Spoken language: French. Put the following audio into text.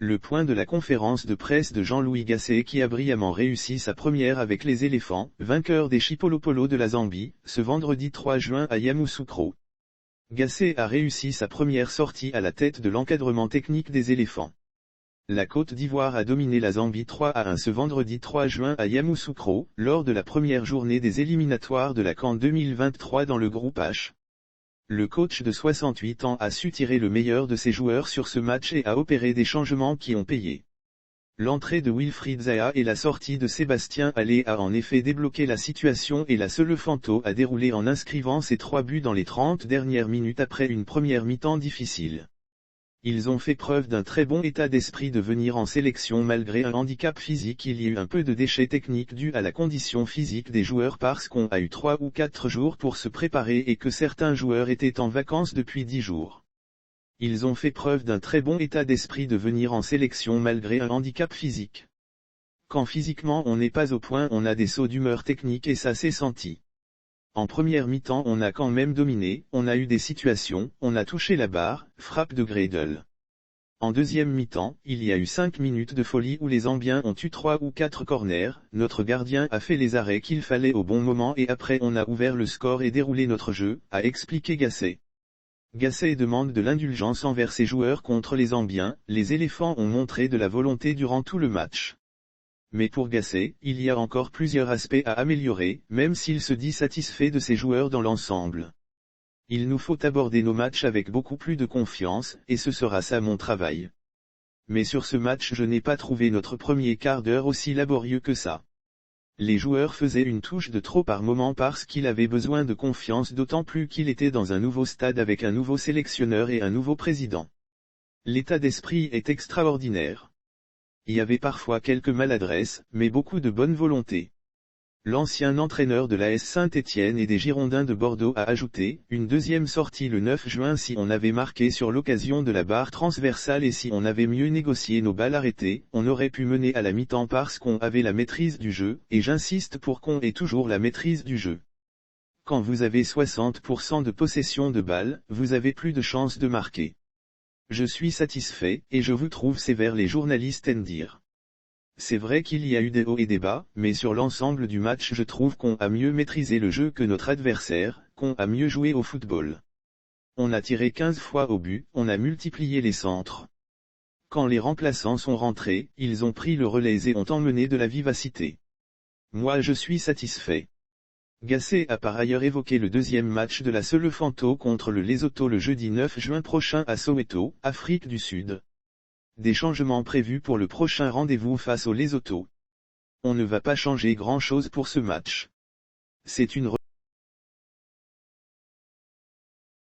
Le point de la conférence de presse de Jean-Louis Gasset qui a brillamment réussi sa première avec les éléphants, vainqueurs des Chipolopolo de la Zambie, ce vendredi 3 juin à Yamoussoukro. Gasset a réussi sa première sortie à la tête de l'encadrement technique des éléphants. La Côte d'Ivoire a dominé la Zambie 3-1 ce vendredi 3 juin à Yamoussoukro, lors de la première journée des éliminatoires de la CAN 2023 dans le groupe H. Le coach de 68 ans a su tirer le meilleur de ses joueurs sur ce match et a opéré des changements qui ont payé. L'entrée de Wilfried Zaha et la sortie de Sébastien Haller a en effet débloqué la situation et la Selefanto a déroulé en inscrivant ses 3 buts dans les 30 dernières minutes après une première mi-temps difficile. Ils ont fait preuve d'un très bon état d'esprit de venir en sélection malgré un handicap physique. Il y a eu un peu de déchets techniques dû à la condition physique des joueurs parce qu'on a eu 3 ou 4 jours pour se préparer et que certains joueurs étaient en vacances depuis 10 jours. Ils ont fait preuve d'un très bon état d'esprit de venir en sélection malgré un handicap physique. Quand physiquement on n'est pas au point, on a des sauts d'humeur techniques et ça s'est senti. En première mi-temps on a quand même dominé, on a eu des situations, on a touché la barre, frappe de Gradle. En deuxième mi-temps, il y a eu 5 minutes de folie où les Zambiens ont eu 3 ou 4 corners, notre gardien a fait les arrêts qu'il fallait au bon moment et après on a ouvert le score et déroulé notre jeu, a expliqué Gasset. Gasset demande de l'indulgence envers ses joueurs contre les Zambiens, les éléphants ont montré de la volonté durant tout le match. Mais pour Gasset, il y a encore plusieurs aspects à améliorer, même s'il se dit satisfait de ses joueurs dans l'ensemble. Il nous faut aborder nos matchs avec beaucoup plus de confiance, et ce sera ça mon travail. Mais sur ce match je n'ai pas trouvé notre premier quart d'heure aussi laborieux que ça. Les joueurs faisaient une touche de trop par moment parce qu'il avait besoin de confiance, d'autant plus qu'il était dans un nouveau stade avec un nouveau sélectionneur et un nouveau président. L'état d'esprit est extraordinaire. Il y avait parfois quelques maladresses, mais beaucoup de bonne volonté. L'ancien entraîneur de l'AS Saint-Étienne et des Girondins de Bordeaux a ajouté, une deuxième sortie le 9 juin si on avait marqué sur l'occasion de la barre transversale et si on avait mieux négocié nos balles arrêtées, on aurait pu mener à la mi-temps parce qu'on avait la maîtrise du jeu, et j'insiste pour qu'on ait toujours la maîtrise du jeu. Quand vous avez 60% de possession de balles, vous avez plus de chances de marquer. Je suis satisfait, et je vous trouve sévère les journalistes dire. C'est vrai qu'il y a eu des hauts et des bas, mais sur l'ensemble du match je trouve qu'on a mieux maîtrisé le jeu que notre adversaire, qu'on a mieux joué au football. On a tiré 15 fois au but, on a multiplié les centres. Quand les remplaçants sont rentrés, ils ont pris le relais et ont emmené de la vivacité. Moi je suis satisfait. Gasset a par ailleurs évoqué le deuxième match de la Selefanto contre le Lesotho le jeudi 9 juin prochain à Soweto, Afrique du Sud. Des changements prévus pour le prochain rendez-vous face au Lesotho. On ne va pas changer grand-chose pour ce match. C'est une